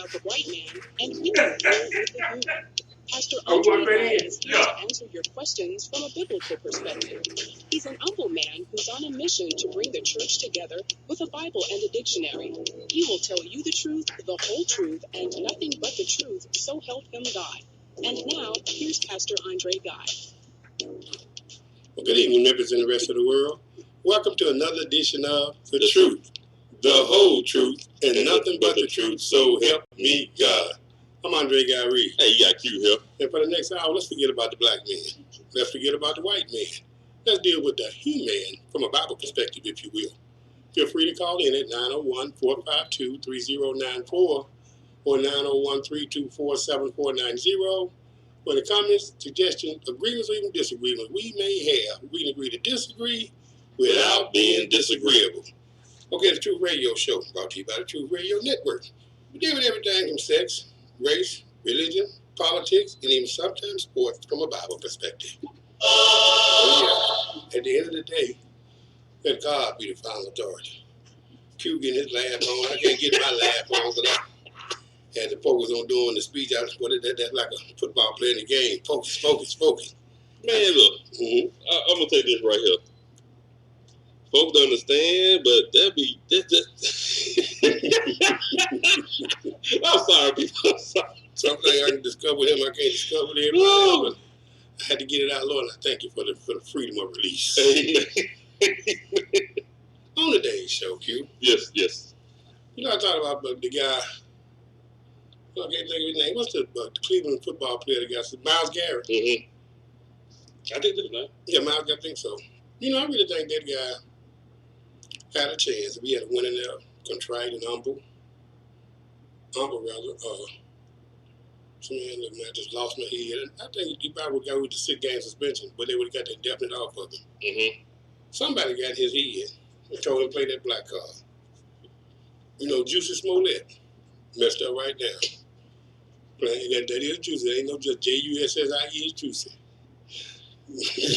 about the white man, and he will deal with the youth. Pastor Andre Guy is here to answer your questions from a biblical perspective. He's an humble man who's on a mission to bring the church together with a Bible and a dictionary. He will tell you the truth, the whole truth, and nothing but the truth, so help him God. And now, here's Pastor Andre Guy. Well, good evening, members and the rest of the world. Welcome to another edition of The Truth, the whole truth, and nothing but the truth, so help me God. I'm Andre Guy Reed. Hey, you got Q here. And for the next hour, let's forget about the black man. Let's forget about the white man. Let's deal with the he-man from a Bible perspective, if you will. Feel free to call in at 901-452-3094 or 901-324-7490. For the comments, suggestions, agreements, or even disagreements we may have, we can agree to disagree without being disagreeable. Okay, the Truth Radio Show, brought to you by the Truth Radio Network. We deal with everything from sex, race, religion, politics, and even sometimes sports from a Bible perspective. So yeah, at the end of the day, let God be the final authority. Q getting his laugh on. I can't get my laugh on, but I had to focus on doing the speech. I just put it that's like a football player in the game. Focus. Man, look, I'm gonna take this right here. Folks don't understand, but that's I'm sorry, people. I'm sorry. Something I can discover with him, I can't discover with everybody else, but I had to get it out, Lord, and I thank you for the freedom of release. On today's show, Q. Yes. You know, I talked about the guy, I can't think of his name. What's the Cleveland football player that got Myles Garrett? Mm-hmm. I think that's right. Yeah, Myles, I think so. You know, I really think that guy had a chance if he had a winning there, contrite and humble rather. Some man that I just lost my head. And I think he probably would go with the 6-game suspension, but they would have got that definite off of him. Mm-hmm. Somebody got his head and told him to play that black card. You know, Juicy Smollett messed up right now. Playing that is Juicy. It ain't no just Jussii is Juicy.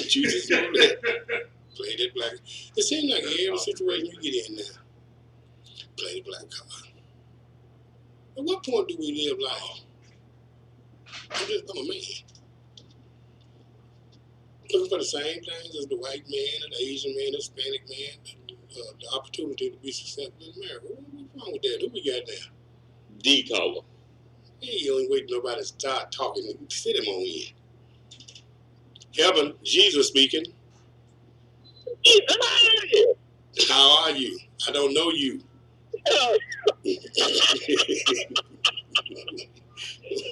Juicy Smollett. Play that black. It seems like every situation you get in now, play the black card. At what point do we live life? I'm a man. Looking for the same things as the white man, and the Asian man, the Hispanic man, the opportunity to be successful in America. What's wrong with that? Who we got there? D-collar. Hey, you ain't waiting nobody to start talking and sit him on in. Heaven, Jesus speaking. How are you? I don't know you. That's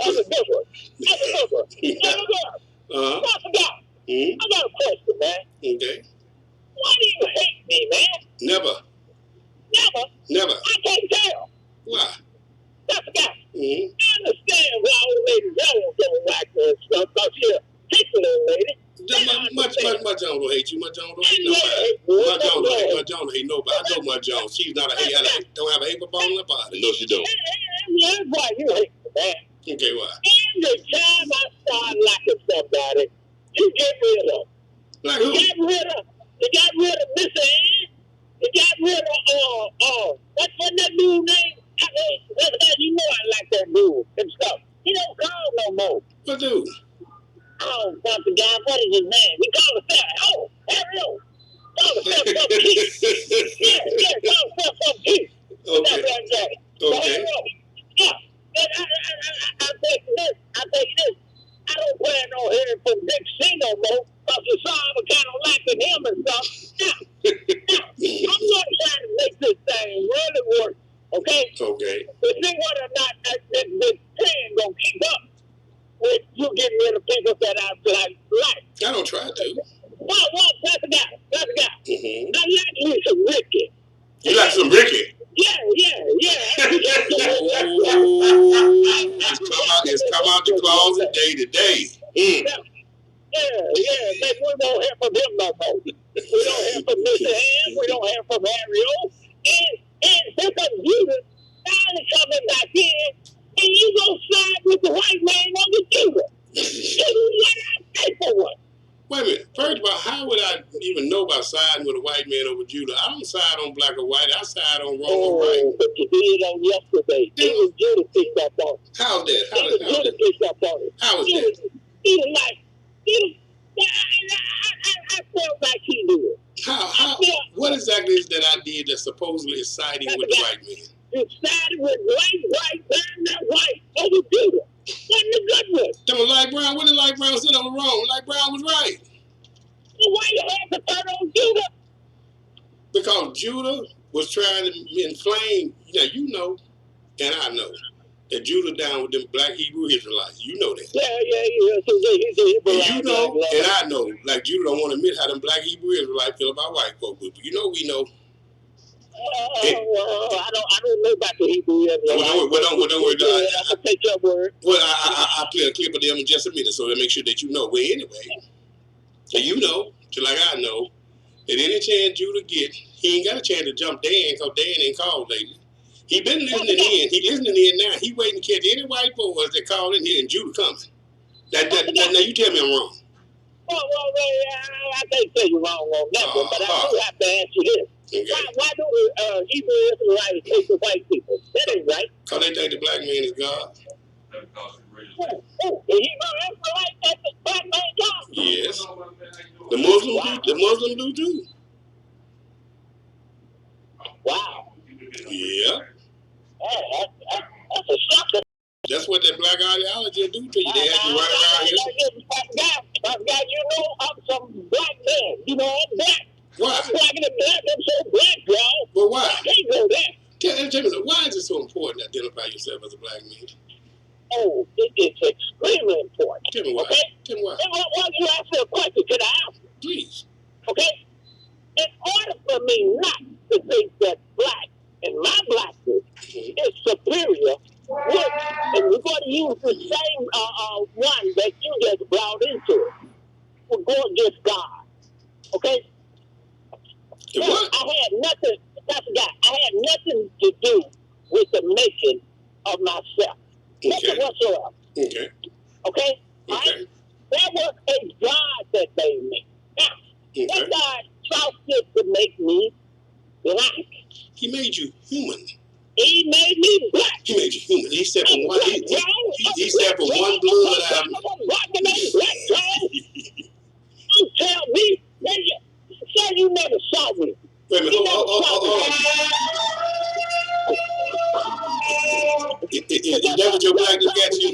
a good one. Uh-huh. I forgot. I got a question, man. Okay. Why do you hate me, man? Never. I can't tell. Why? I forgot. Mm-hmm. I understand why old lady Jones don't like her and stuff, because she's a hateful old lady. Much Jones don't hate you. Much Jones don't hate nobody. Much Jones don't hate nobody. I know Much Jones. She's not a hate. Don't have a hateful bone in her body. No, she don't. That's why you hate me, man. Okay, why? Every time I start liking somebody, you get rid of them. Like who? You got rid of Miss Ann. You got rid of, what's that dude's name? You know I like that dude and stuff. He don't call no more. What dude? Oh, God, what is his name? We call him Harry. Call himself some Keith. Yeah, call himself some Keith. Okay. Yeah. I'll tell you this. I don't plan on hearing from Big C no more, because you saw him kind of liking him and stuff. Now, I'm not trying to make this thing really work, okay? Okay. To see whether or not this plan gonna keep up with you getting rid of people that I like. I don't try to. Well, that's the guy. Mm-hmm. I like me some Ricky. You like some Ricky? Yeah. It's come out the closet day to day. Yeah. We don't hear from him no more. We don't hear from Mr. Ham. We don't hear from Harry O. And because Jesus finally coming back in, and you gonna side with the white man on the Jesus. You let us pay for one. Wait a minute. First of all, how would I even know about siding with a white man over Judah. I don't side on black or white. I side on wrong or right. But you did on yesterday. Even Judah picked up on it. How's that? Even Judah picked up on it. How is that? He was like, I felt like he did. How? What exactly is that I did that supposedly is siding with the white man? You sided with white, that white over Judah. Wasn't the good one. Tell me, Light Brown, what did Light Brown say that was wrong? Light Brown was right. Well, why you had to turn on Judah? Because Judah was trying to inflame, you know, and I know, that Judah down with them black Hebrew Israelites. You know that. Yeah. So and you know, and I know, like Judah don't want to admit how them black Hebrew Israelites feel about white folks. But you know, we know. I don't know about the Hebrew Israelites. Well, don't worry. I'm gonna take your word. Well, I'll play a clip of them in just a minute, so to make sure that you know. Well, anyway, and you know, just like I know, that any chance Judah get, he ain't got a chance to jump Dan, because Dan ain't called lately. He been listening in. He listening in now. He waiting to catch any white boys that call in here, and Judah coming. Now you tell me I'm wrong. Well, I can't say you're wrong on that one, but I do have to ask you this. Okay. Why do Hebrew Israelites hate the white people? That ain't right. Because they think the black man is God. The Hebrew Israelites think the black man is God? Yes. The Muslims do too. Wow. Yeah. That's a shocker. That's what that black ideology do to you. They have you right around here. Guy, you know I'm some black man. You know I'm black. Why? I'm black in the black. I'm so black, y'all. But why? I can't go there. Tell me, why is it so important to identify yourself as a black man? Oh, it's extremely important. Tell me why. Okay? Tell me why. Why don't you ask me a question? Can I ask you? Please. Okay? In order for me not to think that black and my blackness is superior, and we're going to use the same one that you just brought into it, we're going against God. Okay? Now, What? I had nothing to do with the making of myself. Nothing whatsoever. Okay. Okay? Right? That was a God that made me. Now, that God saw fit to make me black. He made you human. He made me black. He made you human. He said from one. He said from one blood out. You tell me, say you never saw me. Wait a minute. Hold on. Is that what your blackness got you?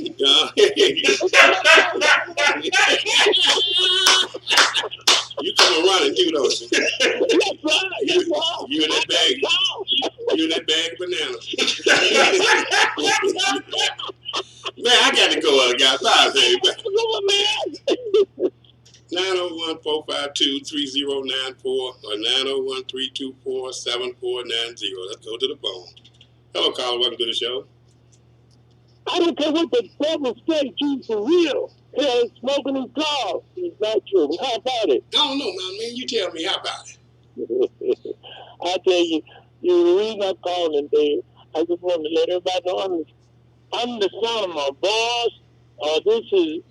You coming running too, don't you? You in that bag. You in that bag of bananas. Man, I got to go, guys. Sorry, baby. 901-452-3094 or 901-324-7490. Let's go to the phone. Hello, caller. Welcome to the show. I don't care what the devil say, he's for real. Hell, smoking his car. It's not true. How about it? I don't know, man. You tell me. How about it? I tell you, the reason I'm calling, Dave, I just want to let everybody know I'm the son of my boss. This is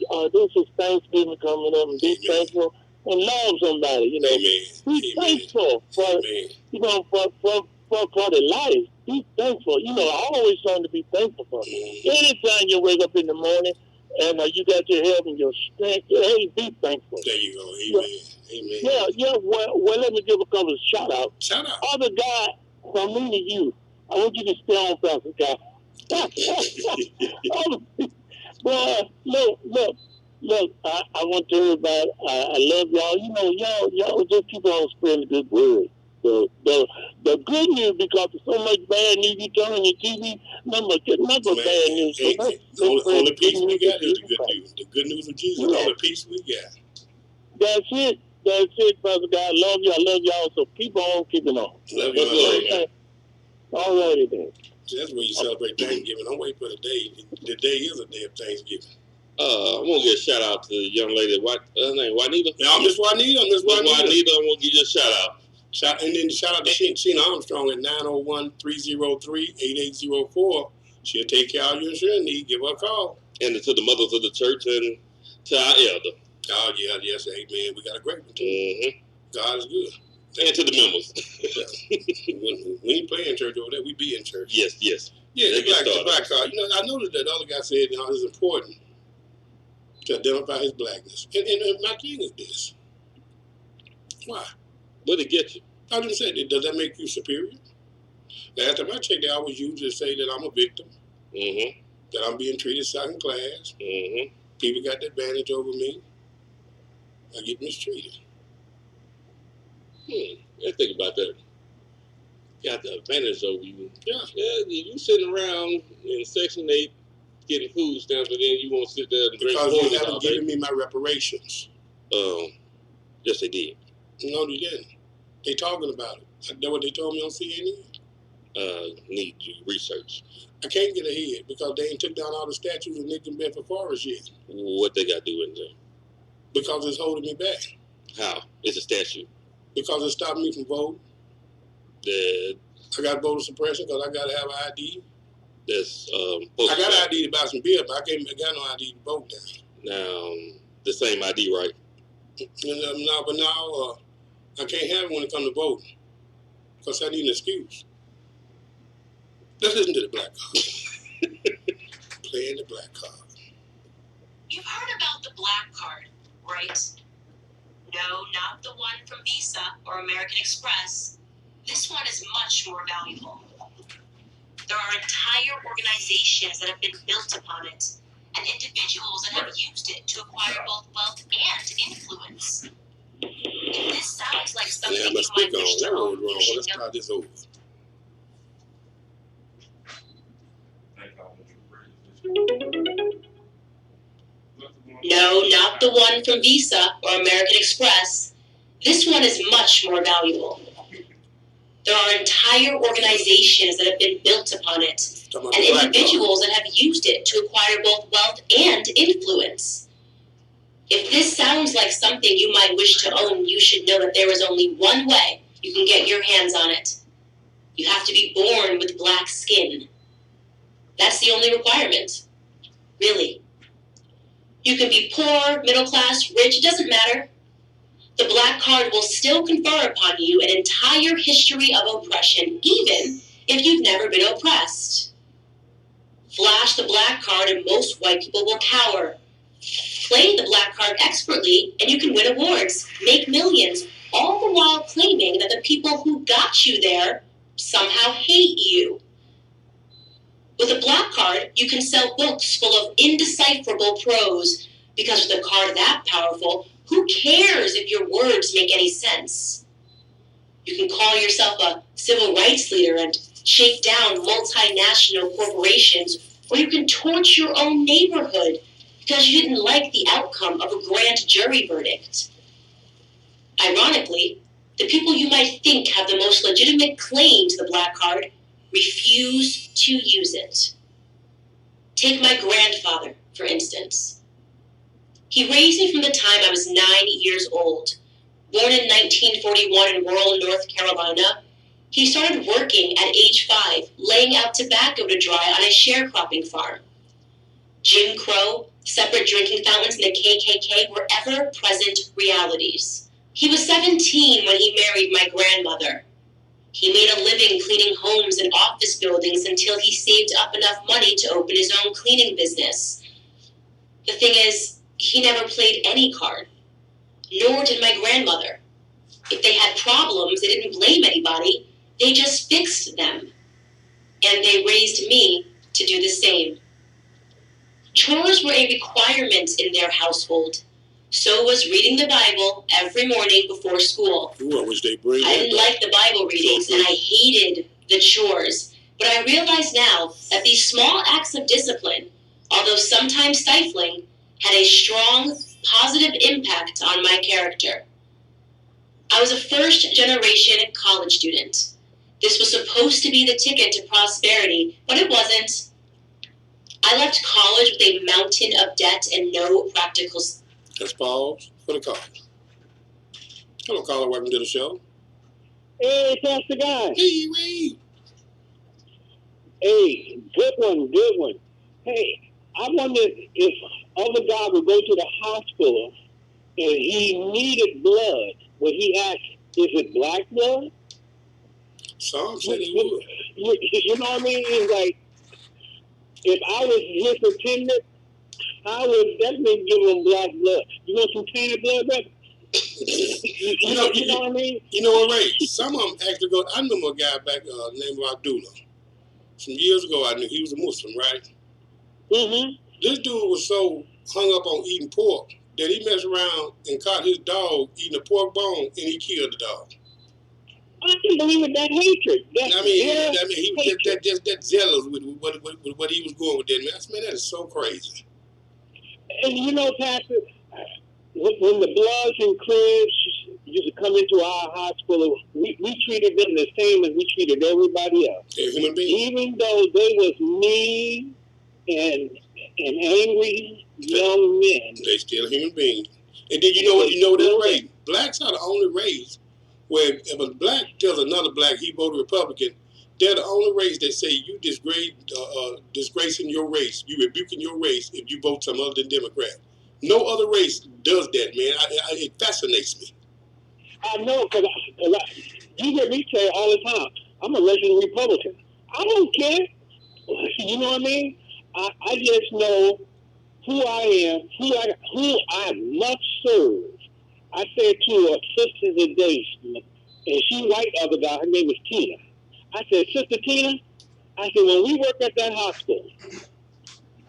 Thanksgiving coming up, and be thankful and love somebody. You know, be thankful for for the life. Be thankful. You know, I always trying to be thankful for. Anytime you wake up in the morning and you got your health and your strength, hey, be thankful. There you go. Amen. Amen. Yeah. Well, let me give a couple of shout outs. Shout out. Other guy, from me to you, I want you to stay on, Pastor Guy. Well, look, I want to everybody, I love y'all. You know, y'all just keep on spreading the good word. The good news, because there's so much bad news, you turn on your TV, number bad news. The only peace we got is the good news. The good news of Jesus, all the peace we got. That's it, Brother God. I love y'all, so keep on keeping on. Love you. All righty then. That's when you celebrate Thanksgiving. Don't wait for the day. The day is a day of Thanksgiving. I want to give a shout out to the young lady. What her name? Juanita. Yeah, Miss Juanita. I want to give you a shout out. And then shout out to Sheena Armstrong at 901-303-8804. She'll take care of your insurance need. Give her a call. And to the mothers of the church and to our elder. Oh, yeah, yes, amen. We got a great one, too. Mm-hmm. God is good. And to the members. We ain't playing church over there. We be in church. Yes. Yeah, the black card. You know, I noticed that the other guy said, you know, it's important to identify his blackness. And my thing is this. Why? What did it get you? I didn't say that. Does that make you superior? Last time I checked, they always use it to say that I'm a victim. Mm-hmm. That I'm being treated second class. Mm-hmm. People got the advantage over me. I get mistreated. Let's think about that. Got the advantage over you. Yeah. You sitting around in Section 8 getting food stamps, and then you won't sit there and drink because water. you haven't given me my reparations. Yes, they did. No, they didn't. They talking about it. That's what they told me on CNN. Need to research. I can't get ahead because they ain't took down all the statues of Nick and Bedford Forest yet. What they got to do in there? Because it's holding me back. How? It's a statue. Because it stopped me from voting. I got voter suppression because I got to have an ID. That's I got an ID to buy some beer, but I got no ID to vote now. Now, the same ID, right? No, but now I can't have it when it comes to voting because I need an excuse. Let's listen to the black card. Playing the black card. You've heard about the black card, right? No, not the one from Visa or American Express. This one is much more valuable. There are entire organizations that have been built upon it, and individuals that have used it to acquire both wealth and influence. If this sounds like something you might wish to own, you should Let's start this over. No, not the one from Visa or American Express. This one is much more valuable. There are entire organizations that have been built upon it, and individuals that have used it to acquire both wealth and influence. If this sounds like something you might wish to own, you should know that there is only one way you can get your hands on it. You have to be born with black skin. That's the only requirement. Really. You can be poor, middle class, rich, it doesn't matter. The black card will still confer upon you an entire history of oppression, even if you've never been oppressed. Flash the black card and most white people will cower. Play the black card expertly and you can win awards, make millions, all the while claiming that the people who got you there somehow hate you. With a black card, you can sell books full of indecipherable prose, because with a card that powerful, who cares if your words make any sense? You can call yourself a civil rights leader and shake down multinational corporations, or you can torch your own neighborhood because you didn't like the outcome of a grand jury verdict. Ironically, the people you might think have the most legitimate claim to the black card refuse to use it. Take my grandfather, for instance. He raised me from the time I was 9 years old. Born in 1941 in rural North Carolina, he started working at age 5, laying out tobacco to dry on a sharecropping farm. Jim Crow, separate drinking fountains, and the KKK were ever-present realities. He was 17 when he married my grandmother. He made a living cleaning homes and office buildings until he saved up enough money to open his own cleaning business. The thing is, he never played any card, nor did my grandmother. If they had problems, they didn't blame anybody, they just fixed them. And they raised me to do the same. Chores were a requirement in their household. So was reading the Bible every morning before school. Ooh, I wish they bring I didn't like the Bible readings, and I hated the chores. But I realize now that these small acts of discipline, although sometimes stifling, had a strong, positive impact on my character. I was a first-generation college student. This was supposed to be the ticket to prosperity, but it wasn't. I left college with a mountain of debt and no practical. Let's pause for the call. Hello, caller. Welcome to the show. Hey, Pastor Guy. Hey, Ray. Hey, good one. Hey, I wonder if other guy would go to the hospital and he needed blood. Would he ask Is it black blood? Some said he would. You know what I mean? It's like, if I was his attendant, I would definitely give him black blood. You want some tainted blood, brother? You know what I mean? You know what, Ray? Some of them actually go. I knew a guy back named Abdullah. Some years ago, I knew he was a Muslim, right? Mm-hmm. This dude was so hung up on eating pork that he messed around and caught his dog eating a pork bone, and he killed the dog. I can believe it, that hatred. I mean, he was just that zealous with what he was going with that, man. Man, that is so crazy. And you know, Pastor, when the Bloods and Cribs used to come into our hospital, we treated them the same as we treated everybody else. They're human beings. Even though they was mean and angry young men. They still human beings. And then you know this, Ray? Blacks are the only race where if a black tells another black he voted Republican, they're the only race that say you disgracing your race, you rebuking your race if you vote some other than Democrat. No other race does that, man. It fascinates me. I know, because you hear me say all the time, I'm a resident Republican. I don't care. You know what I mean? I just know who I am, who I must serve. I said to a sister today, and she white the other guy, her name is Tina. I said, Sister Tina, I said, when we worked at that hospital,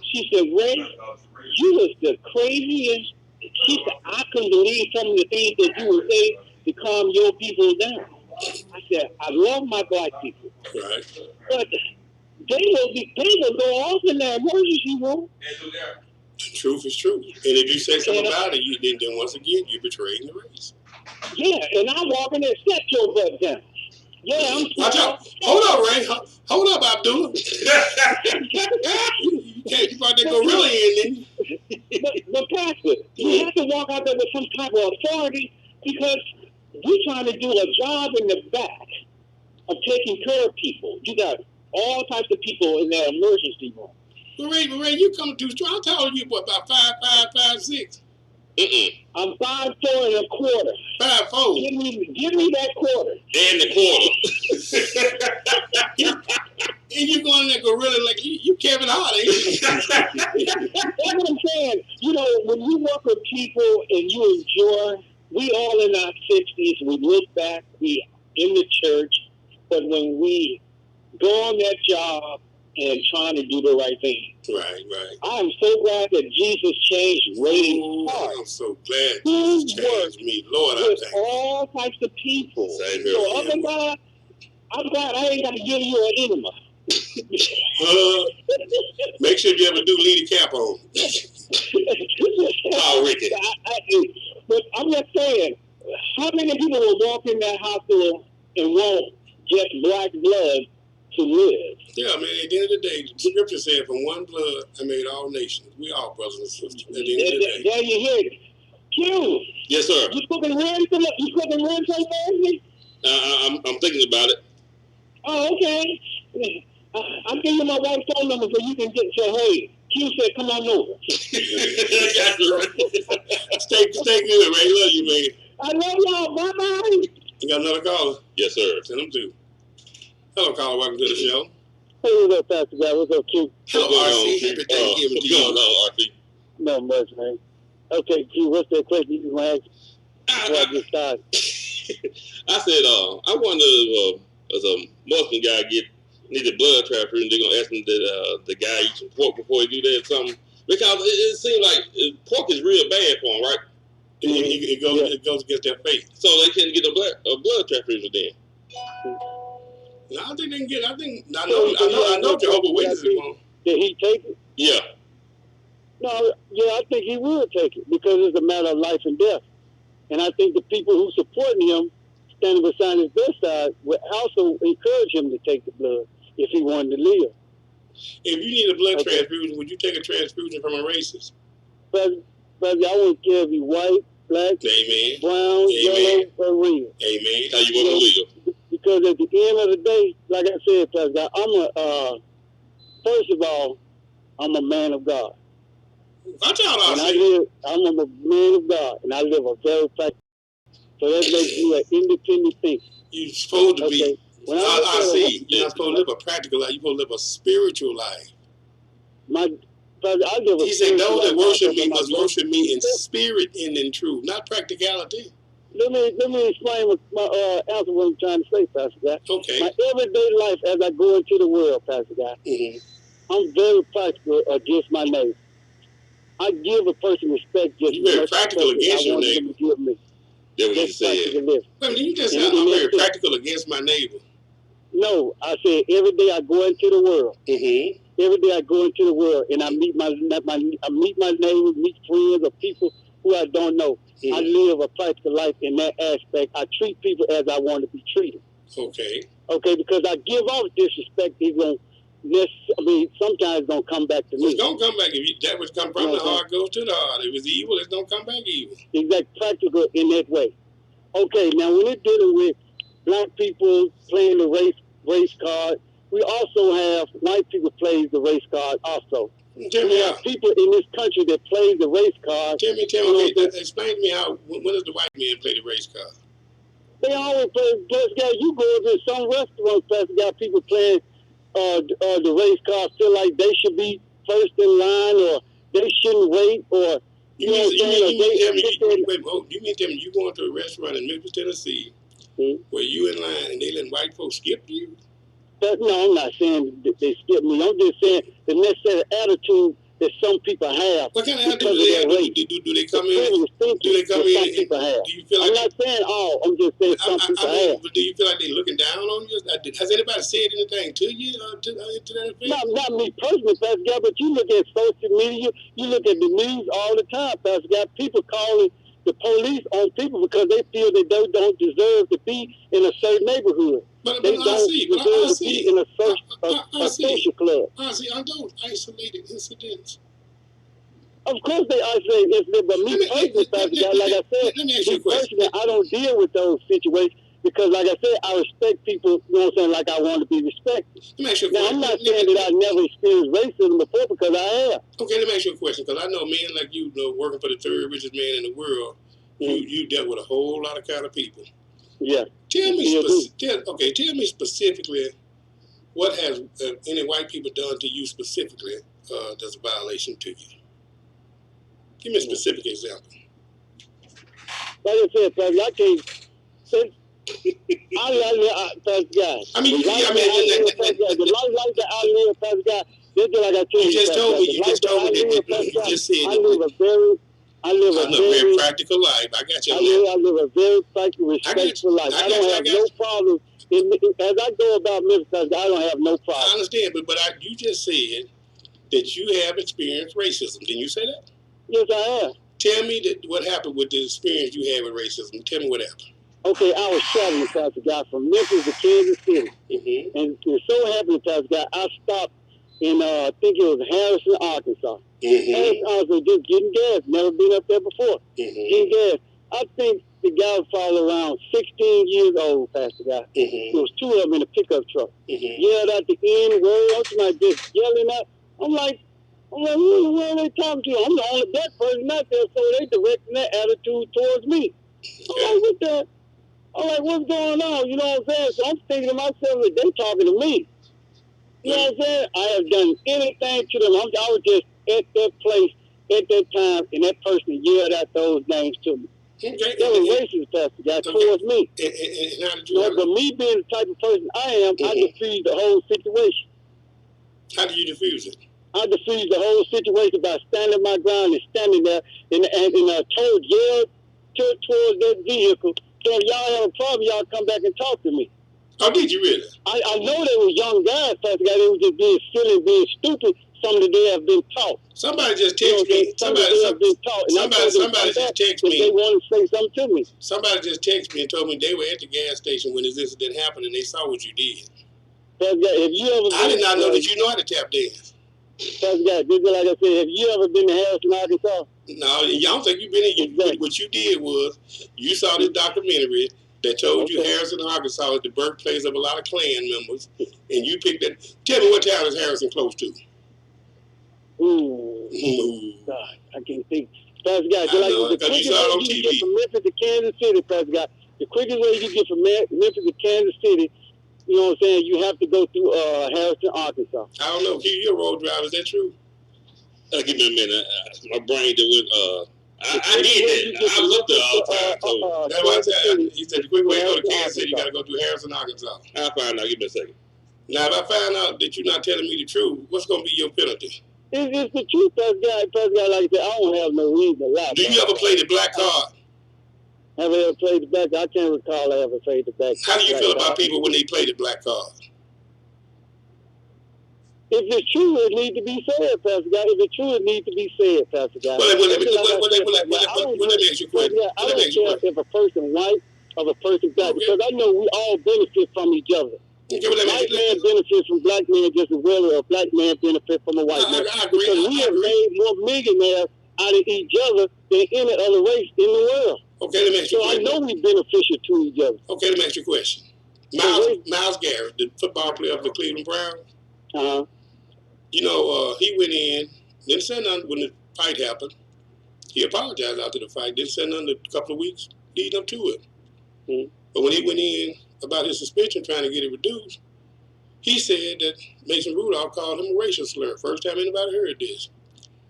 she said, Ray, you was the craziest. She said, I couldn't believe some of the things that you would say to calm your people down. I said, I love my black people. Right. But they will go off in that emergency room. The truth is true. And if you say something about it, then once again, you're betraying the race. Yeah, and I walk in there, set your butt down. Yeah, I'm watch out. Hold up, Ray. Hold up, Abdullah. You brought that gorilla in, but Pastor, you have to walk out there with some type of authority because we're trying to do a job in the back of taking care of people. You got all types of people in that emergency room. But Ray, you come too strong. How tall are you? What, about 5'5", 5'6"? I'm 5'4" and a quarter. 5'4". Give me that quarter. And the quarter. And you going that gorilla like you Kevin Hart, ain't you? That's what I'm saying. You know, when you work with people and you enjoy, we all in our 60s, we look back, we in the church, but when we go on that job and trying to do the right thing. Right. I'm so glad that Jesus changed Ray's heart. I'm so glad Jesus changed me. Lord, I thank you. All types of people. Same here. So other God, I'm glad I ain't got to give you an enema. Make sure you ever do lead a cap on. Oh, Ricky. But I'm just saying, how many people will walk in that hospital and want just black blood to live? Yeah, man, at the end of the day, the scripture said, from one blood I made all nations. We all brothers and sisters. At the end of the day. There you hear it. Q. Yes, sir. You cooking ribs on Thursday? I'm thinking about it. Oh, okay. I'm giving you my wife's phone number so you can say, hey, Q said, come on over. Stay good, Ray. Love you, man. I love y'all. Bye-bye. You got another caller? Yes, sir. Send them through. Hello, caller. Welcome to the show. Hey, what's up, Pastor Guy? What's up, Q? Hello, RC. Happy Thanksgiving to you. Hello, RC. Not much, man. Okay, Q, what's that question you want to ask before I get started? I said, I wonder as a Muslim guy needed blood transfusion, they're gonna ask him that the guy eat some pork before he do that or something, because it seems like pork is real bad for him, right? It goes against their faith. So they couldn't get a blood transfusion then. No, I think they can get. I know Jehovah's Witnesses won't. Did he take it? Yeah. No, yeah, I think he will take it because it's a matter of life and death. And I think the people who support him, standing beside his bedside, would also encourage him to take the blood if he wanted to live. If you need a blood transfusion, would you take a transfusion from a racist? But I wouldn't care if you white, black, Amen. brown, yellow, or red. Amen. How you want to live? Because at the end of the day, like I said, Pastor, first of all, I'm a man of God. Watch out, I'm a man of God, and I live a very practical. So that makes you an independent thinker. You're supposed to be. When I see. You're not supposed to live a practical life. You're supposed to live a spiritual life. He said, those that worship me must worship me in spirit and in truth, not practicality. Let me explain my answer what I'm trying to say, Pastor Guy. Okay. My everyday life as I go into the world, Pastor Guy, I'm very practical against my neighbor. I give a person respect just You're very practical against your neighbor. Give me. That's what you said. Wait, you just said I'm very practical against my neighbor. No, I said every day I go into the world. Every day I go into the world and I meet my neighbors, meet friends or people who I don't know. I live a practical life in that aspect. I treat people as I want to be treated. Okay. Okay, because I give off disrespect, sometimes it's gonna come back to me. It's gonna come back. If that would come from the heart, goes to the heart. If it's evil, it's gonna come back evil. Exactly, practical in that way. Okay, now when we're dealing with black people playing the race card, we also have white people play the race card also. We have people in this country that play the race card. Tell me, explain to me how, when does the white man play the race card? They always play, Pastor Guy, you go to some restaurants, Pastor Guy, people playing the race card, feel like they should be first in line or they shouldn't wait or, you mean tell me you going to a restaurant in Memphis, Tennessee, where you in line and they letting white folks skip you? No, I'm not saying that they skip me. I'm just saying the necessary attitude that some people have. What kind of attitude do they have? Do they come in? Do they come in? Do you feel like I'm not saying all. I'm just saying some people have. But do you feel like they're looking down on you? Has anybody said anything to you to that effect? Not me personally, Pastor Guy, but you look at social media, you look at the news all the time, Pastor Guy. People calling the police on people because they feel that they don't deserve to be in a certain neighborhood. But they I don't see. deserve to be in a social club. I see. I don't isolated incidents. Of course they isolate incidents, but me personally, Pastor Guy, like I said, me personally, I don't deal with those situations because, like I said, I respect people, you know what I'm saying, like I want to be respected. Let me ask you a question. Now, I'm not saying that I never experienced racism before because I have. Okay, let me ask you a question because I know men like you, working for the third richest man in the world, you dealt with a whole lot of kind of people. Yeah. Tell me specifically what has any white people done to you specifically that's a violation to you? Give me a specific example. Like I said, Pastor, I can't say. Pastor Guy. The life that I live, Pastor Guy. Just like I told you. You just told me. You just said. I live a very practical life. I got you. I live a very practical, respectful life. I don't have no problem. As I go about Memphis, I don't have no problem. I understand, but you just said that you have experienced racism. Didn't you say that? Yes, I have. Tell me what happened with the experience you had with racism. Tell me what happened. Okay, I was traveling, Pastor Guy, from Memphis to Kansas City. And it so happened, Pastor Guy, I stopped in, I think it was Harrison, Arkansas. Harrison, Arkansas, just getting gas. Never been up there before. Getting gas. I think the guy was probably around 16 years old, Pastor Guy. There was two of them in a pickup truck. Yelled out the N-word. I'm just yelling out. I'm like, who are they talking to? I'm the only black person out there, so they directing that attitude towards me. I'm like, what's going on? You know what I'm saying? So I'm thinking to myself that they talking to me. You know what I'm saying? I have done anything to them. I was just at that place at that time, and that person yelled out those names to me. Okay. That was racist, Pastor Guy, towards me. And how did you but me being the type of person I am, I diffused the whole situation. How do you diffuse it? I diffused the whole situation by standing my ground and standing there and yelled towards that vehicle. So if y'all have a problem, y'all come back and talk to me. Oh, did you really? I know they were young guys, Pastor Guy. They were just being silly, being stupid. Some of they have been taught. Somebody just texted me. Somebody just texted me. They want to say something to me. Somebody just texted me and told me they were at the gas station when this incident happened and they saw what you did. Pastor Guy, I did not know that you know how to tap dance. Pastor Guy, just like I said, have you ever been to Harrison, Arkansas? No, I don't think you've been in. Exactly. What you did was you saw this documentary that told you Harrison, Arkansas is the birthplace of a lot of Klan members, and you picked that. Tell me, what town is Harrison close to? Ooh, God, I can't think. Pastor Guy, I like know, the 'cause you quickest saw it way on you can TV. get from Memphis to Kansas City, Pastor Guy, the quickest way you get from Memphis to Kansas City, you know what I'm saying, you have to go through Harrison, Arkansas. I don't know. You're a road driver. Is that true? Give me a minute. My brain just went. I did that. I was up there all the time. So That's why I said, he said the quick way to go to Kansas City, you got to go through Harrison, Arkansas. I'll find out. Give me a second. Now, if I find out that you're not telling me the truth, what's going to be your penalty? It's the truth, Pastor Guy, like I said, I don't have no reason to lie. Do you ever play the black card? Have I ever played the black card? I can't recall I ever played the black card. How do you feel about people when they play the black card? If it's true, it needs to be said, Pastor Guy. If it's true, it needs to be said, Pastor Guy. Well, let me ask you a question. I don't care if a person white or a person black, because I know we all benefit from each other. White man benefits from black man just as well as a black man benefits from a white man. I agree. Because we have made more millionaires out of each other than any other race in the world. Okay, let me ask you a question. So I know we beneficial to each other. Okay, let me ask you a question. Myles Garrett, the football player of the Cleveland Browns, you know, he went in, didn't say nothing when the fight happened. He apologized after the fight, didn't say nothing a couple of weeks leading up to it. But when he went in about his suspension, trying to get it reduced, he said that Mason Rudolph called him a racial slur. First time anybody heard this.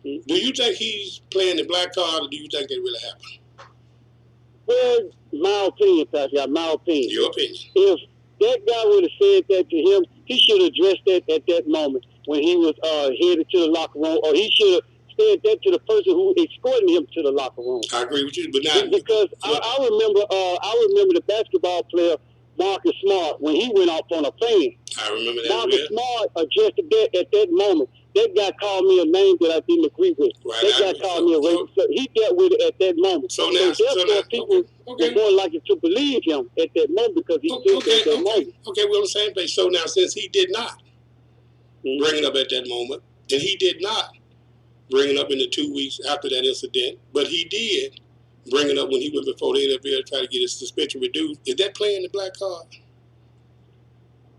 Do you think he's playing the black card, or do you think that really happened? Well, my opinion, Pastor Guy, my opinion. Your opinion. If that guy would have said that to him, he should have addressed that at that moment when he was headed to the locker room, or he should have said that to the person who escorted him to the locker room. I agree with you, but now because I remember the basketball player Marcus Smart when he went off on a fan. I remember that. Marcus Smart addressed that at that moment. That guy called me a name that I didn't agree with. Right, that guy called me a racist. So he dealt with it at that moment. So now people were more likely to believe him at that moment because he did at that moment. Okay, we're on the same page. So now, since he did not bring it up at that moment, and he did not bring it up in the 2 weeks after that incident, but he did bring it up when he went before the NFL to try to get his suspension reduced, is that playing the black card?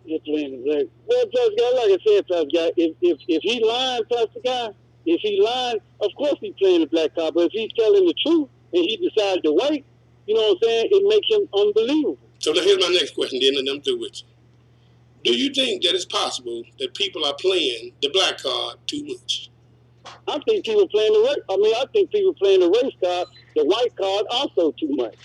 Well, Pastor Guy, like I said, Pastor Guy, if he lying, Pastor Guy, if he lying, of course he's playing the black card. But if he's telling the truth and he decides to wait, you know what I'm saying, it makes him unbelievable. So now here's my next question, then, and I'm through with you. Do you think that it's possible that people are playing the black card too much? I think people playing I think people playing the race card, the white card, also too much.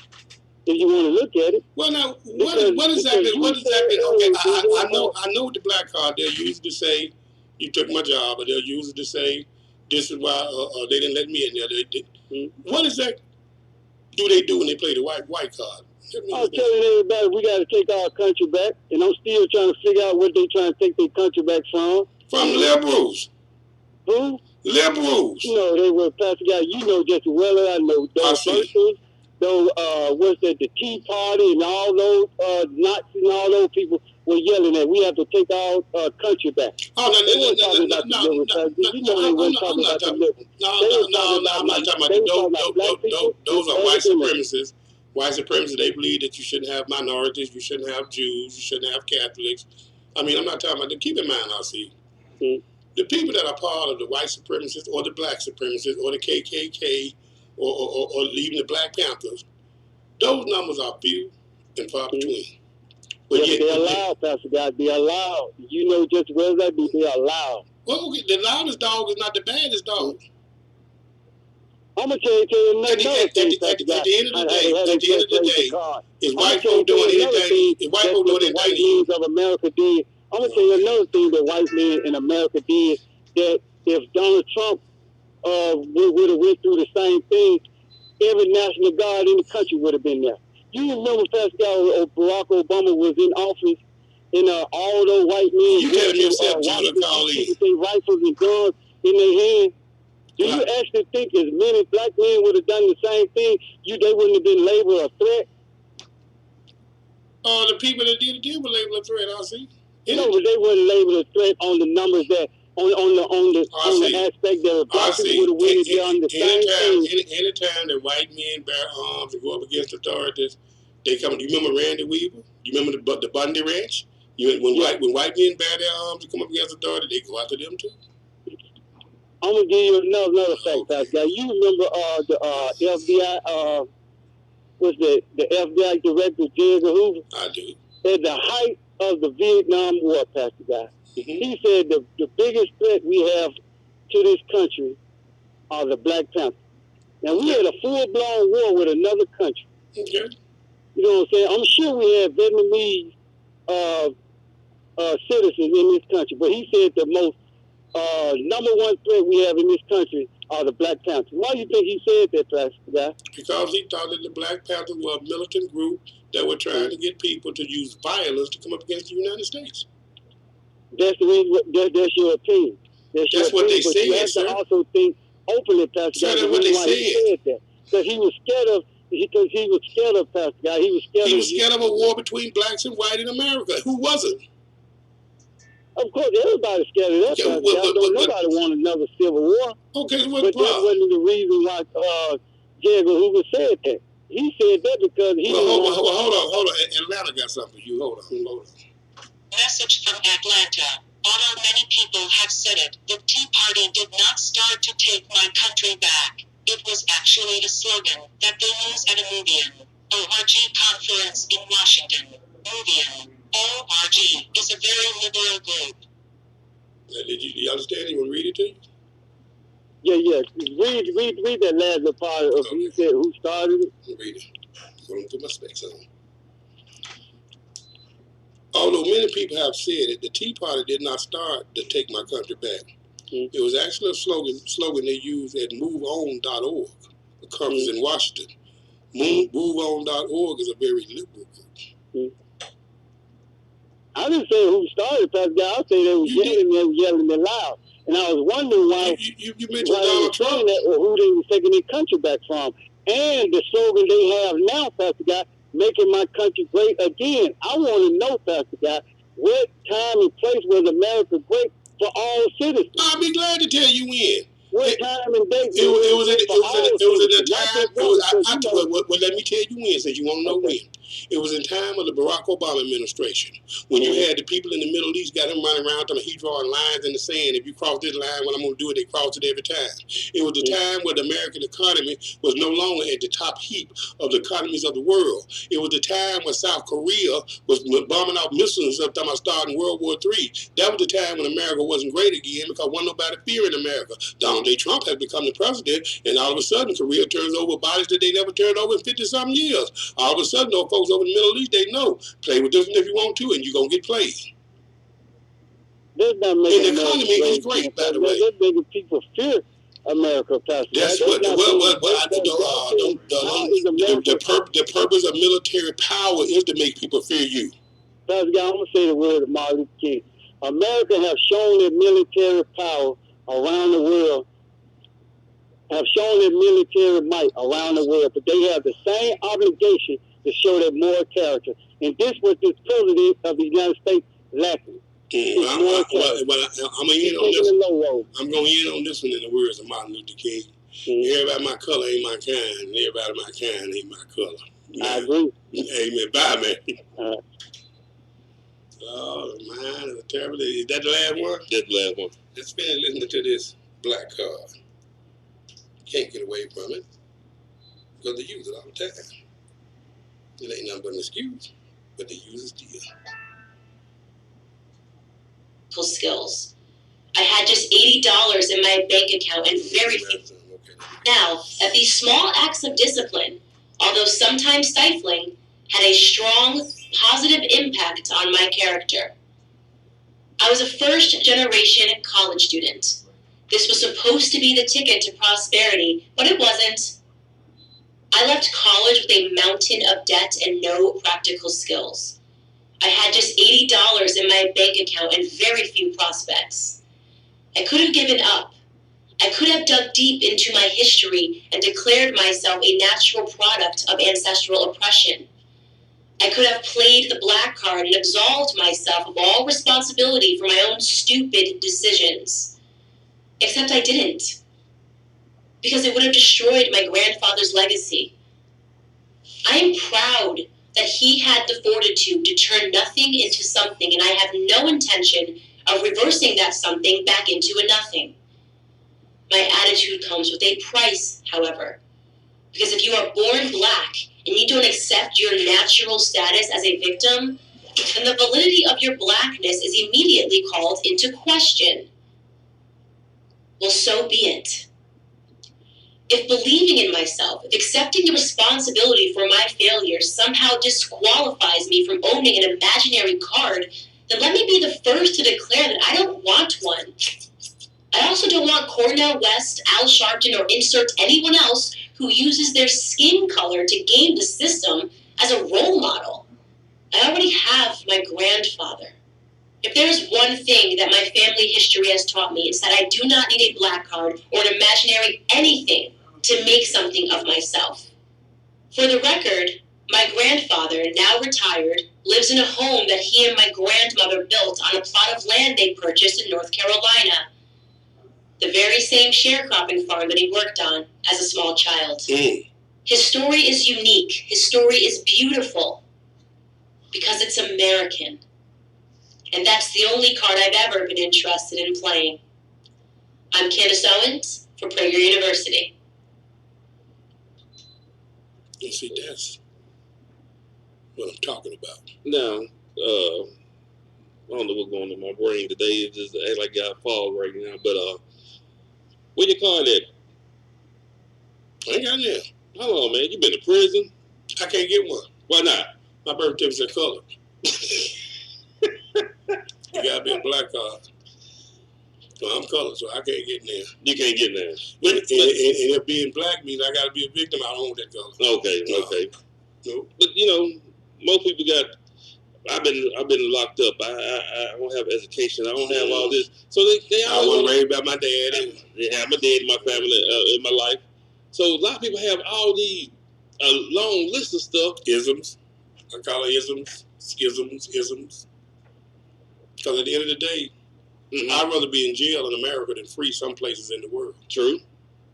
If you want to look at it. Well, now, what exactly? Okay, I know with the black card, they'll use it to say, you took my job, or they'll use it to say, this is why they didn't let me in there. What exactly do they do when they play the white card? I'm telling everybody we got to take our country back, and I'm still trying to figure out what they're trying to take their country back from. From liberals. Who? Liberals. You know, they were, Pastor Guy, you know just as well as I know. Those persons, those, the Tea Party and all those Nazis and all those people were yelling at, we have to take our country back. Oh, no, I'm not talking about those are white supremacists. White supremacists, they believe that you shouldn't have minorities, you shouldn't have Jews, you shouldn't have Catholics. I mean, I'm not talking about them. Keep in mind, the people that are part of the white supremacists or the black supremacists or the KKK or even the Black Panthers, those numbers are few and far between. But yes, they're allowed, Pastor God. They're allowed. You know just as well as I do, they're allowed. Well, okay, the loudest dog is not the baddest dog. I'm going to tell you another thing, At the end of the day, is white folk doing anything? Is white folk doing anything? Of America did. I'm going to tell you another thing that white men in America did. That if Donald Trump would have went through the same thing, every National Guard in the country would have been there. You remember, Pascal, Barack Obama was in office, and all those white men you telling yourself to call in with their rifles and guns in their hands. Do you actually think as many black men would have done the same thing, they wouldn't have been labeled a threat? The people that did were labeled a threat, I see. No, but they weren't labeled a threat on the numbers that on the aspect that black people would have went on the same thing. Anytime that white men bear arms and go up against authorities, they come. You remember Randy Weaver? You remember the Bundy Ranch? When white men bear their arms and come up against authority, they go after them too. I'm gonna give you another fact, Pastor Guy. You remember the FBI? Was the FBI director J. Edgar Hoover? I do. At the height of the Vietnam War, Pastor Guy, he said the biggest threat we have to this country are the Black Panthers. Now, we had a full-blown war with another country. Okay. You know what I'm saying? I'm sure we had Vietnamese citizens in this country, but he said the most number one threat we have in this country are the Black Panthers. Why do you think he said that, Pastor Guy? Because he thought that the Black Panthers were a militant group that were trying to get people to use violence to come up against the United States. That's the reason. That's your opinion. That's what they said, you have sir. to also think openly, Pastor Guy. That's what they said. He said that because he was scared of. Because he was scared of, Pastor Guy. He was scared of a war between blacks and white in America. Who wasn't? Of course, everybody's scared of that. Yeah, nobody wanted another civil war. Okay, so but that wasn't the reason why J. Edgar Hoover said that. He said that because he. Hold on. Atlanta got something for you. Hold on. Message from Atlanta. Although many people have said it, the Tea Party did not start to take my country back. It was actually a slogan that they use at a Movian ORG conference in Washington. Movian ORG is a very liberal group. Did you understand? You want to read it to you? Yeah. Read that last part of he said who started it. Read it. I'm going to put my specs on. Although many people have said it, the Tea Party did not start to take my country back. It was actually a slogan they used at MoveOn.org, a conference in Washington. MoveOn.org is a very liberal group. I didn't say who started, Pastor Guy. I say they were yelling it loud. And I was wondering why you mentioned Donald Trump. That, or who they were taking their country back from. And the slogan they have now, Pastor Guy, making my country great again. I want to know, Pastor Guy, what time and place was America great for all citizens? I'll be glad to tell you when. What time and date? It was in the time. Well, let me tell you when, since you want to know when. It was in time of the Barack Obama administration, when you had the people in the Middle East got him running around telling he drawing lines in the sand. If you cross this line, what I'm going to do it, they cross it every time. It was the time where the American economy was no longer at the top heap of the economies of the world. It was the time when South Korea was bombing out missiles and stuff, talking about starting World War III. That was the time when America wasn't great again because wasn't nobody fearing America. Donald J. Trump has become the president, and all of a sudden, Korea turns over bodies that they never turned over in 50-something years. All of a sudden, those folks over in the Middle East, they know, play with this one if you want to, and you're going to get played. And the economy is great, by the way. They're making people fear America, Pastor. That's what the purpose of military power is to make people fear you. Pastor God, I'm going to say the word of Martin Luther King. America have shown their military power around the world, have shown their military might around the world, but they have the same obligation to show their moral character. And this was this president of the United States lacking. I'm going to end on this one. I'm going to end on this one in the words of Martin Luther King. Everybody my color ain't my kind, and everybody my kind ain't my color. I agree. Amen. Bye, man. Oh, mine is terrible. Is that the last one? That's the last one. Let's finish listening to this black card. Can't get away from it because they use it all the time. It ain't nothing but an excuse, but they use it still. Skills. I had just $80 in my bank account and very few. Now, that these small acts of discipline, although sometimes stifling, had a strong, positive impact on my character. I was a first-generation college student. This was supposed to be the ticket to prosperity, but it wasn't. I left college with a mountain of debt and no practical skills. I had just $80 in my bank account and very few prospects. I could have given up. I could have dug deep into my history and declared myself a natural product of ancestral oppression. I could have played the black card and absolved myself of all responsibility for my own stupid decisions. Except I didn't. Because it would have destroyed my grandfather's legacy. I am proud that he had the fortitude to turn nothing into something, and I have no intention of reversing that something back into a nothing. My attitude comes with a price, however. Because if you are born black and you don't accept your natural status as a victim, then the validity of your blackness is immediately called into question. Well, so be it. If believing in myself, if accepting the responsibility for my failures somehow disqualifies me from owning an imaginary card, then let me be the first to declare that I don't want one. I also don't want Cornell West, Al Sharpton, or insert anyone else who uses their skin color to game the system as a role model. I already have my grandfather. If there's one thing that my family history has taught me, it's that I do not need a black card or an imaginary anything to make something of myself. For the record, my grandfather, now retired, lives in a home that he and my grandmother built on a plot of land they purchased in North Carolina. The very same sharecropping farm that he worked on as a small child. His story is unique. His story is beautiful because it's American. And that's the only card I've ever been interested in playing. I'm Candace Owens for Prager University. You see, that's what I'm talking about. Now, I don't know what's going on in my brain today. It just act like I got fall right now. But where your card at? I ain't got there. How long, man? You been to prison? I can't get one. Why not? My birth certificate's colored. You gotta be a black card. So I'm colored, so I can't get in there. You can't get in there. And if being black means I gotta be a victim, I don't want that color. Okay, No. okay. No. But you know, most people got. I've been locked up. I don't have education. I don't have all this. So they I all wasn't raised by my dad. They have my dad in my family in my life. So a lot of people have all these long list of stuff. Isms. I call it isms, schisms, isms. Because at the end of the day, I'd rather be in jail in America than free some places in the world. True.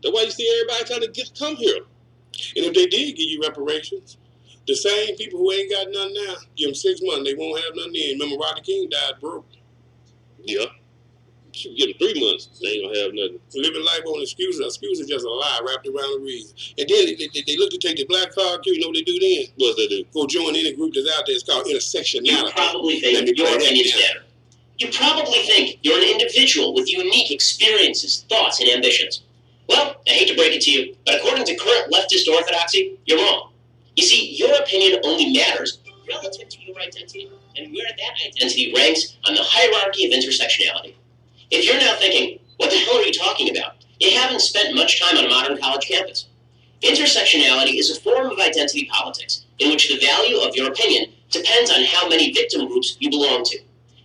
That's why you see everybody trying to come here. And if they did give you reparations, the same people who ain't got nothing now, give them 6 months, they won't have nothing then. Remember, Rodney King died broke. Yeah. You give them 3 months, they ain't gonna have nothing. Living life on excuses. Excuses is just a lie wrapped around the reason. And then they look to take the black card too. You know what they do then? What's they do? Go join any group that's out there. It's called intersectionality. You probably think your opinion's better. You probably think you're an individual with unique experiences, thoughts, and ambitions. Well, I hate to break it to you, but according to current leftist orthodoxy, you're wrong. You see, your opinion only matters relative to your identity, and where that identity ranks on the hierarchy of intersectionality. If you're now thinking, what the hell are you talking about? You haven't spent much time on a modern college campus. Intersectionality is a form of identity politics in which the value of your opinion depends on how many victim groups you belong to.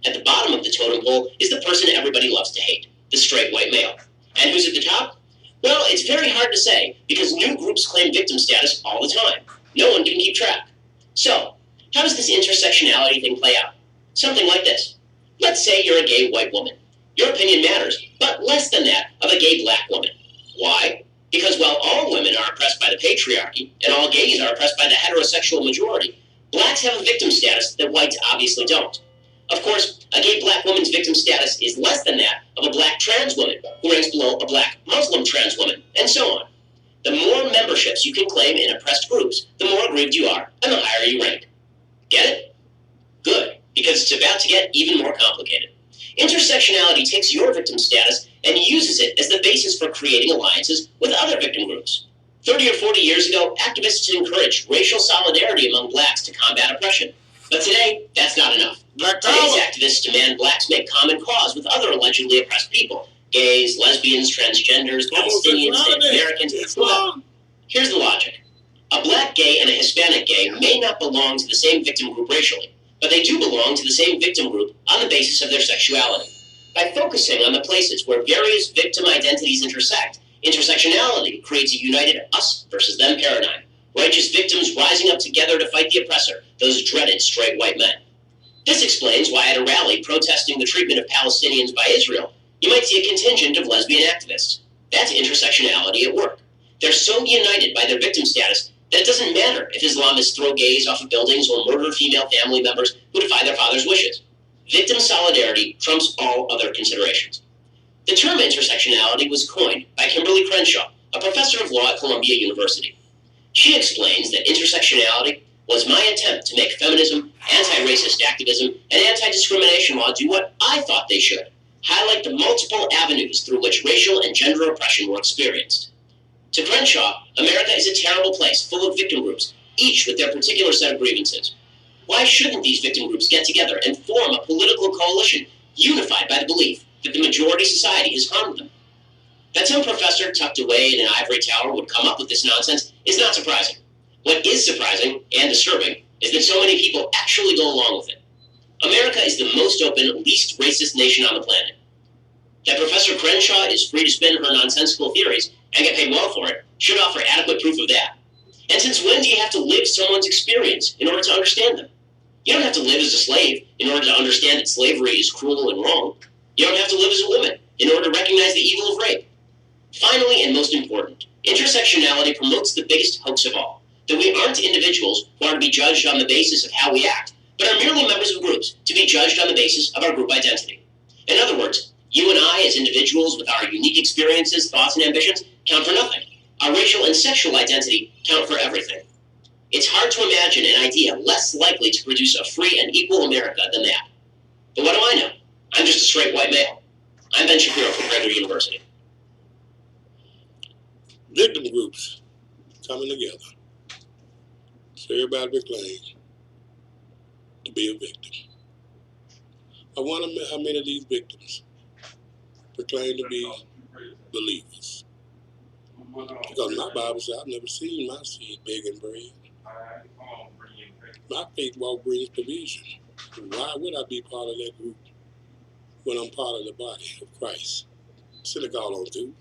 At the bottom of the totem pole is the person everybody loves to hate, the straight white male. And who's at the top? Well, it's very hard to say because new groups claim victim status all the time. No one can keep track. So, how does this intersectionality thing play out? Something like this. Let's say you're a gay white woman. Your opinion matters, but less than that of a gay black woman. Why? Because while all women are oppressed by the patriarchy, and all gays are oppressed by the heterosexual majority, blacks have a victim status that whites obviously don't. Of course, a gay black woman's victim status is less than that of a black trans woman, who ranks below a black Muslim trans woman, and so on. The more memberships you can claim in oppressed groups, the more aggrieved you are, and the higher you rank. Get it? Good, because it's about to get even more complicated. Intersectionality takes your victim status and uses it as the basis for creating alliances with other victim groups. 30 or 40 years ago, activists encouraged racial solidarity among blacks to combat oppression. But today, that's not enough. Today's activists demand blacks make common cause with other allegedly oppressed people. Gays, lesbians, transgenders, Palestinians, Native Americans, whoever. Here's the logic. A black gay and a Hispanic gay may not belong to the same victim group racially, but they do belong to the same victim group on the basis of their sexuality. By focusing on the places where various victim identities intersect, intersectionality creates a united us versus them paradigm. Righteous victims rising up together to fight the oppressor, those dreaded straight white men. This explains why at a rally protesting the treatment of Palestinians by Israel, you might see a contingent of lesbian activists. That's intersectionality at work. They're so united by their victim status that it doesn't matter if Islamists throw gays off of buildings or murder female family members who defy their father's wishes. Victim solidarity trumps all other considerations. The term intersectionality was coined by Kimberly Crenshaw, a professor of law at Columbia University. She explains that intersectionality was my attempt to make feminism, anti-racist activism, and anti-discrimination law do what I thought they should, highlight the multiple avenues through which racial and gender oppression were experienced. To Crenshaw, America is a terrible place full of victim groups, each with their particular set of grievances. Why shouldn't these victim groups get together and form a political coalition unified by the belief that the majority society has harmed them? That some professor tucked away in an ivory tower would come up with this nonsense is not surprising. What is surprising and disturbing is that so many people actually go along with it. America is the most open, least racist nation on the planet. That Professor Crenshaw is free to spin her nonsensical theories and get paid well for it should offer adequate proof of that. And since when do you have to live someone's experience in order to understand them? You don't have to live as a slave in order to understand that slavery is cruel and wrong. You don't have to live as a woman in order to recognize the evil of rape. Finally, and most important, intersectionality promotes the biggest hoax of all, that we aren't individuals who are to be judged on the basis of how we act, but are merely members of groups to be judged on the basis of our group identity. In other words, you and I, as individuals with our unique experiences, thoughts, and ambitions, count for nothing. Our racial and sexual identity count for everything. It's hard to imagine an idea less likely to produce a free and equal America than that. But what do I know? I'm just a straight white male. I'm Ben Shapiro from Prager University. Victim groups coming together. So everybody be claimed to be a victim. I wonder how many of these victims proclaim to be believers. Because my Bible says I've never seen my seed begging bread. My faith walk brings provision. Why would I be part of that group when I'm part of the body of Christ? Send a call on through.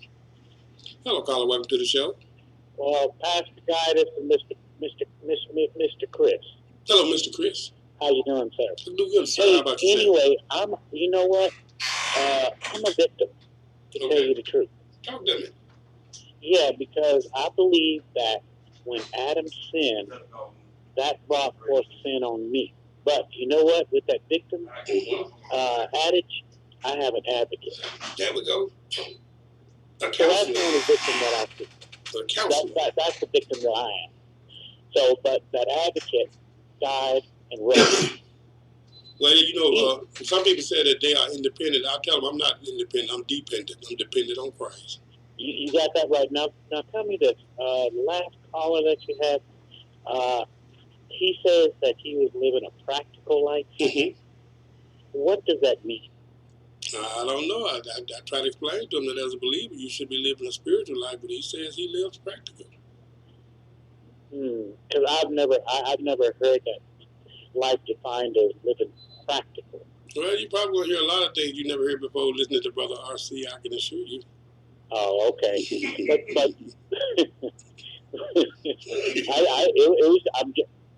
Hello, caller. Welcome to the show. Well, Pastor Guidance and Mr. Chris. Hello, Mr. Chris. How you doing, sir? I'm doing good, sir. Hey, How about yourself? anyway, you know what? I'm a victim, to tell you the truth. Talk to me. Yeah, because I believe that when Adam sinned, that brought forth sin on me. But you know what? With that victim adage, I have an advocate. There we go. A So that's counselor. the only victim that I see. A counselor. That's the victim that I am. So, but that advocate died and rose. Well, you know, some people say that they are independent. I tell them I'm not independent. I'm dependent. I'm dependent on Christ. You got that right. Now tell me this. The last caller that you had, he says that he was living a practical life. Mm-hmm. What does that mean? I don't know. I try to explain to him that as a believer, you should be living a spiritual life, but he says he lives practical. Because I've never heard that life defined as living practical. Well, you probably will hear a lot of things you never heard before listening to Brother R.C., I can assure you. Oh, okay. but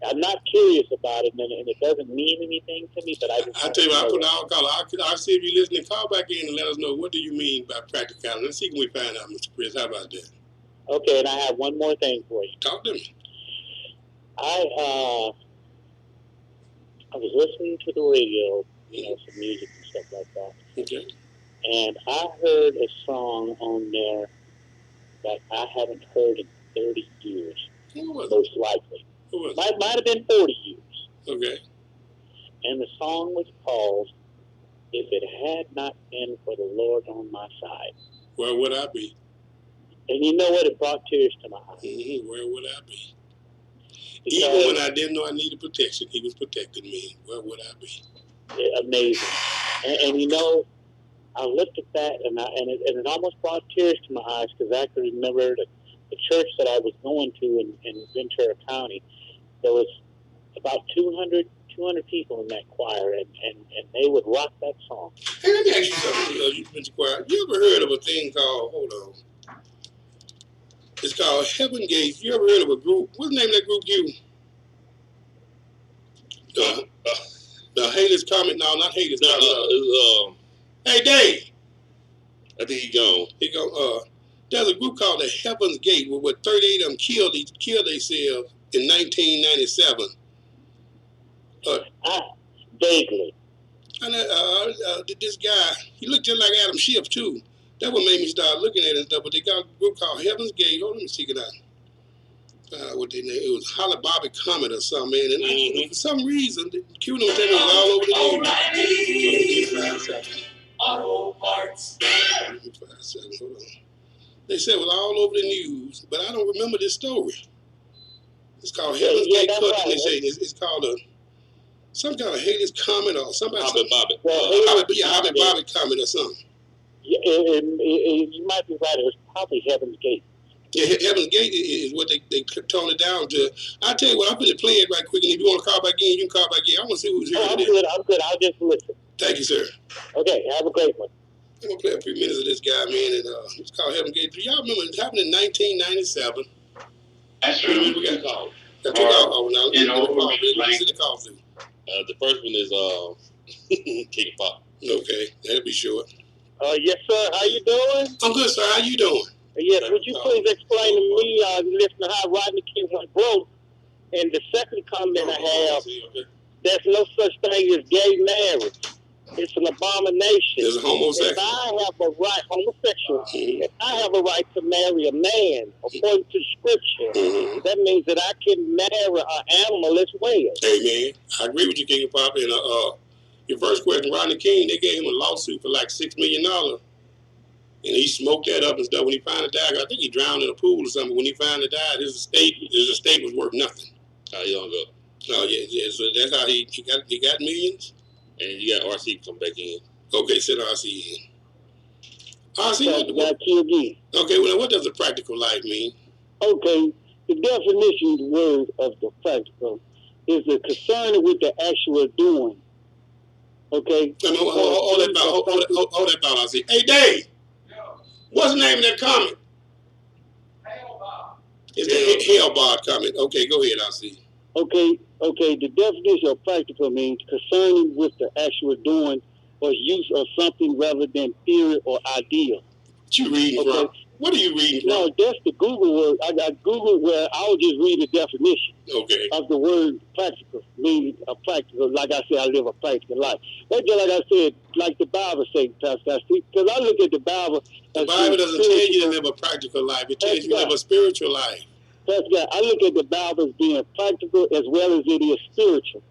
I'm not curious about it, and it doesn't mean anything to me. But I tell you what, I put out a call. I'll see if you listening. Call back in and let us know what do you mean by practicality. Let's see if we find out, Mr. Chris. How about that? Okay, and I have one more thing for you. Talk to me. I was listening to the radio, some music and stuff like that. Okay. And I heard a song on there that I haven't heard in 30 years, most likely. Might have been 40 years. Okay. And the song was called "If It Had Not Been for the Lord on My Side." Where would I be? And you know what? It brought tears to my eyes. Mm-hmm. Where would I be? Because even when I didn't know I needed protection, he was protecting me. Where would I be? Amazing. And I looked at that, and it almost brought tears to my eyes because I could remember the church that I was going to in Ventura County. There was about 200 people in that choir, and they would rock that song. Hey, let me ask you something. You mentioned choir. You ever heard of a thing called, hold on, it's called Heaven Gates. You ever heard of a group? What's the name of that group, you? The haters comment. No, not haters. Hey, Dave. I think he gone. There's a group called the Heaven's Gate where 38 of them killed themselves in 1997. Vaguely. And this guy, he looked just like Adam Schiff too. That's what made me start looking at it and stuff. But they got a group called Heaven's Gate. Hold on, let me check it out. What they name? It was Holly Bobby Comet or something, man. And for some reason, Q don't tell me it was all over the news. Auto parts. 5 seconds, hold on. They said it was all over the news, but I don't remember this story. It's called Heaven's Gate Cut. Right. They say it's called some kind of Haley's Comet or somebody. Hobby Bobby. Hobby Bobby Comet or something. Yeah, you might be right. It was probably Heaven's Gate. Yeah, Heaven's Gate is what they tone it down to. I'll tell you what, I'm going to play it right quick, and if you want to call back in, you can call back in. I want to see who's here. I'm good. I'll just listen. Thank you, sir. Okay, have a great one. I'm going to play a few minutes of this guy, man, and it's called Heaven's Gate. Do y'all remember it happened in 1997? That's true. We got called. Got two call now. Let's see the call through. The first one is King Pop. Okay, that'll be short. Yes, sir. How you doing? I'm good, sir. How you doing? Yes, would you please explain to me, listening how Rodney King went broke? And the second comment I have, there's no such thing as gay marriage. It's an abomination. It's homosexual. If I have a right, homosexual, if I have a right to marry a man, according to Scripture, that means that I can marry an animal as well. Amen. I agree with you, King Pop. And your first question, Rodney King, they gave him a lawsuit for like $6 million. And he smoked that up and stuff. When he finally died, I think he drowned in a pool or something. When he finally died, his estate was worth nothing. How young ago? Oh yeah. So that's how he got millions. And you got RC come back in. Okay, send RC in. RC, okay, well, what does a practical life mean? Okay, the definition of the word of the practical is the concern with the actual doing. Okay? Hold that thought, RC. Hey, Dave! What's the name of that comment? It's the Hellbot comment. Okay, go ahead, RC. Okay, the definition of practical means concerning with the actual doing or use of something rather than theory or idea. What you reading from? What are you reading from? No, that's the Google word. I got Google where I'll just read the definition of the word practical, meaning a practical, like I said, I live a practical life. That's just like I said, like the Bible says, Pastor, because I look at the Bible. The Bible doesn't tell you to live a practical life. It tells you to live a spiritual life. Pastor God, I look at the Bible as being practical as well as it is spiritual.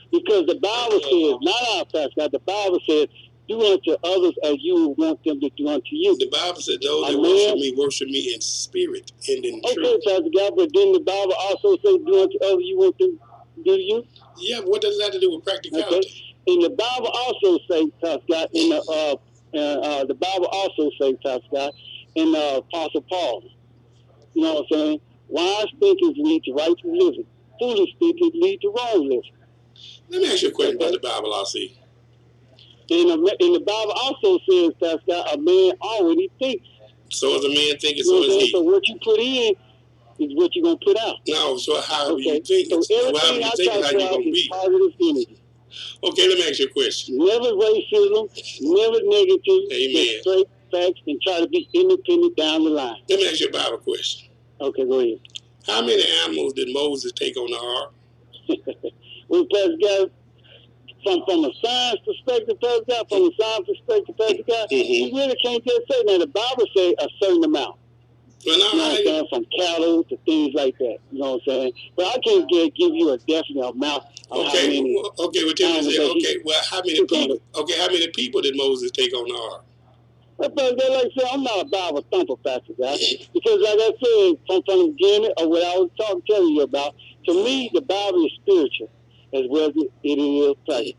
Because the Bible says, not our Pastor God, the Bible says, do unto others as you want them to do unto you. The Bible said, those that worship me in spirit and in truth. Okay, Pastor God, but didn't the Bible also say, do unto others you want them to do to you? Yeah, but what does that have to do with practicality? Okay. And the Bible also says, Pastor God, in the Bible also says, Pastor God, in Apostle Paul, you know what I'm saying? Wise thinkers lead to righteous living. Foolish thinkers lead to wrong living. Let me ask you a question about the Bible, RC. And the Bible also says, Pastor God, a man already thinks. So is a man thinking, so is he. So what you put in is what you're going to put out. No, so however you think, so everything I talk about is positive energy. Okay, let me ask you a question. Never racism, never negative. Amen. Straight facts and try to be independent down the line. Let me ask you a Bible question. Okay, go ahead. How many animals did Moses take on the ark? Well, Pastor God, from a science perspective, Pastor God, you really can't just say that. The Bible says a certain amount. Well, no, you know what I'm saying? From cattle to things like that. You know what I'm saying? But I can't give you a definite amount of how many. How many people did Moses take on the ark? But like I said, I'm not a Bible thumper, Pastor God. Because like I said, from the beginning of what I was telling you about, to me, the Bible is spiritual as well as it is practical.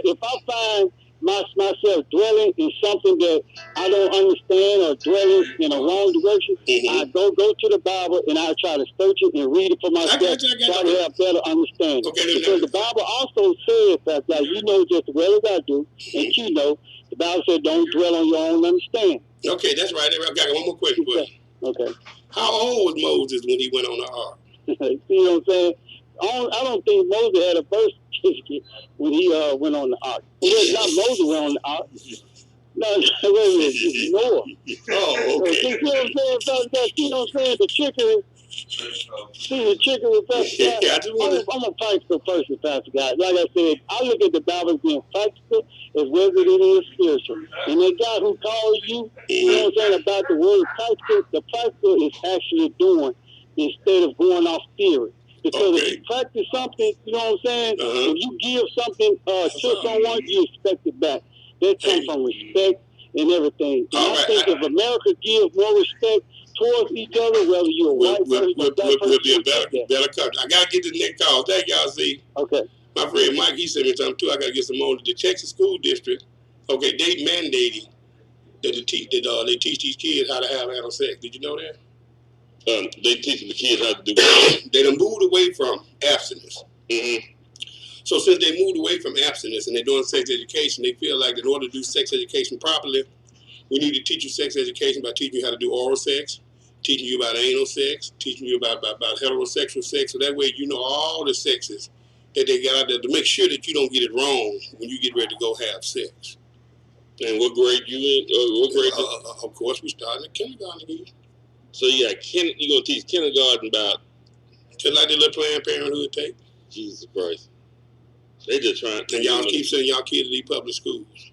If I find myself dwelling in something that I don't understand or dwelling in a wrong direction, I go to the Bible and I try to search it and read it for myself, try to have better understanding. Because the Bible also says that, you know just as well as I do, and you know, the Bible said don't dwell on your own understanding. Okay, that's right. I got one more question for you. Okay. How old was Moses when he went on the ark? See what I'm saying? I don't think Moses had a birth certificate when he went on the ark. Well, not Moses went on the ark. No, wait a minute, it's Noah. Oh, okay. See what I'm saying? You know what I'm saying? The trickery See the chicken with Pastor Guy? Yeah, I just wanted I'm a practical person, Pastor Guy. Like I said, I look at the Bible as being practical as well as it is spiritual. And that guy who called you, you know what I'm saying, about the word practical, the practical is actually doing instead of going off theory. Because if you practice something, you know what I'm saying, if you give something to someone, you expect it back. That comes from respect and everything. And I think if America gives more respect towards each other, whether you're a white person or black person, we'll be a better country. I gotta get to the next call. Thank y'all. See, okay. My friend Mike, he sent me something too. I gotta get some more. The Texas school district, okay, they mandating that they teach these kids how to have anal sex. Did you know that? They teaching the kids how to do it. They done moved away from abstinence. Mm-hmm. So since they moved away from abstinence and they're doing sex education, they feel like in order to do sex education properly, we need to teach you sex education by teaching you how to do oral sex, teaching you about anal sex, teaching you about heterosexual sex, so that way you know all the sexes that they got out there to make sure that you don't get it wrong when you get ready to go have sex. And what grade you in? What grade? Of course, we started at kindergarten again. So you gonna teach kindergarten about just like the little Planned Parenthood tape. Jesus Christ, they just trying. And y'all keep sending y'all kids to these public schools.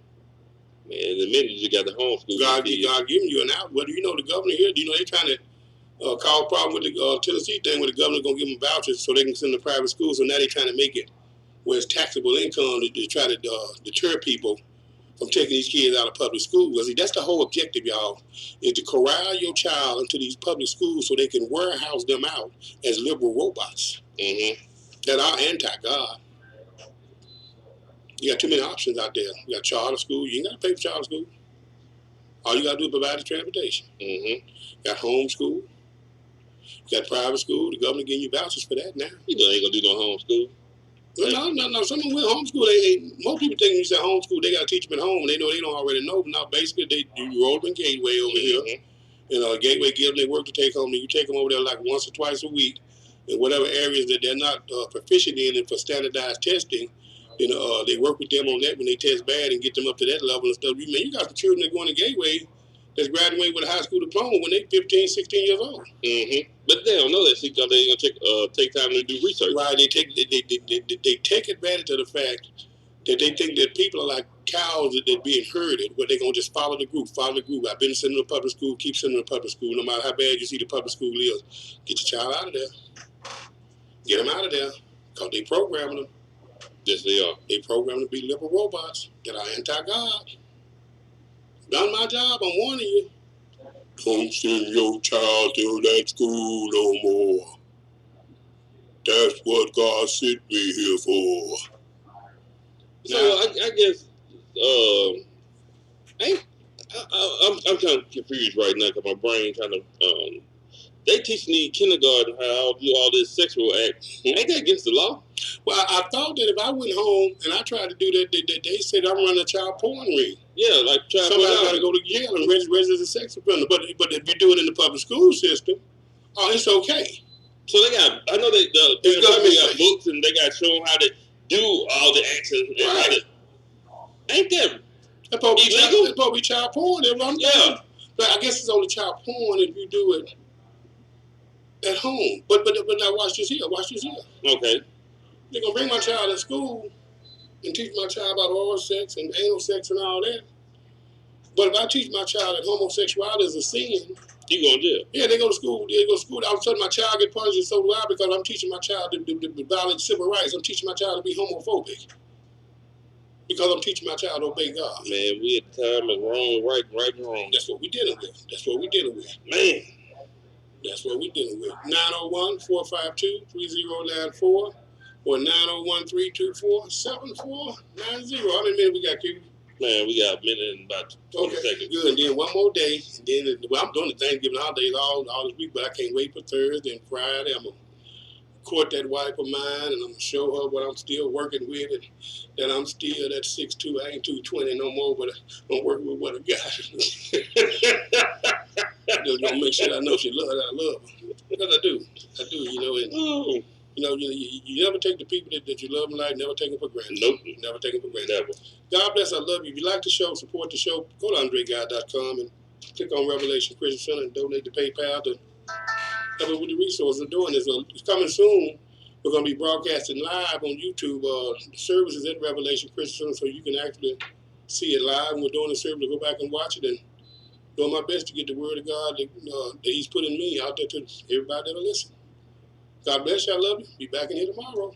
Man, the minute you got the homeschool, God giving you an out. Whether you know the governor here, do you know they trying to cause a problem with the Tennessee thing where the governor gonna give them vouchers so they can send them to private schools. So now they trying to make it where it's taxable income to try to deter people from taking these kids out of public school. Because that's the whole objective, y'all, is to corral your child into these public schools so they can warehouse them out as liberal robots that are anti-God. You got too many options out there. You got charter school. You ain't got to pay for charter school. All you got to do is provide the transportation. You got homeschool. You got private school. The government giving you vouchers for that now. You know, ain't gonna do no homeschool. No. Some of them will homeschool. Most people think when you say homeschool, they got to teach them at home. They know they don't already know. But now basically, you roll them in Gateway over here. And Gateway gives them their work to take home. And you take them over there like once or twice a week in whatever areas that they're not proficient in and for standardized testing. They work with them on that when they test bad and get them up to that level and stuff. You got some children that go in the Gateway that's graduating with a high school diploma when they 15, 16 years old. But they don't know that shit because they ain't gonna take time to do research. Right, they take advantage of the fact that they think that people are like cows that they're being herded, where they're gonna just follow the group. I've been sending them to public school, keep sending them to public school, no matter how bad you see the public school is. Get your child out of there. Get them out of there, because they programming them. Yes, they are. They programmed to be liberal robots that are anti-God. Done my job, I'm warning you. Don't send your child to that school no more. That's what God sent me here for. So I guess I'm kind of confused right now because my brain kind of they teaching the kindergarten how to do all this sexual act. Ain't that against the law? Well, I thought that if I went home and I tried to do that, they said I'm running a child porn ring. Yeah, like somebody got to go to jail and register as a sex offender. But if you do it in the public school system, it's okay. So they got, I know they got books and they got shown how to do all the actions and how to. Ain't that illegal? That's probably child porn. Yeah. But I guess it's only child porn if you do it at home. But now watch this here. Okay. They're going to bring my child to school and teach my child about oral sex and anal sex and all that. But if I teach my child that homosexuality is a sin, you go to jail. Yeah, they go to school. All of a sudden, my child get punished, and so do I, because I'm teaching my child to violate civil rights. I'm teaching my child to be homophobic because I'm teaching my child to obey God. Man, we at the time is wrong, right and wrong. That's what we're dealing with. Man. That's what we're dealing with. 901-452-3094 or 901-324-7490. How many minutes we got, Q? Man, we got a minute and about 20 seconds. Good. And then one more day. And then I'm doing the Thanksgiving holidays all this week, but I can't wait for Thursday and Friday. I'm going to court that wife of mine, and I'm going to show her what I'm still working with, and that I'm still that 6'2". I ain't 220 no more, but I'm working with what I got. Just going to make sure I know she love her. I love her. Because I do. And, you never take the people that you love in life, never take them for granted. Nope. Never take them for granted. Never. God bless, I love you. If you like the show, support the show, go to AndreGuy.com and click on Revelation Christian Center and donate to PayPal to With the resources of doing this. It's coming soon. We're going to be broadcasting live on YouTube services at Revelation Christian, so you can actually see it live. We're doing the service to go back and watch it and doing my best to get the word of God that He's put in me out there to everybody that'll listen. God bless you. I love you. Be back in here tomorrow.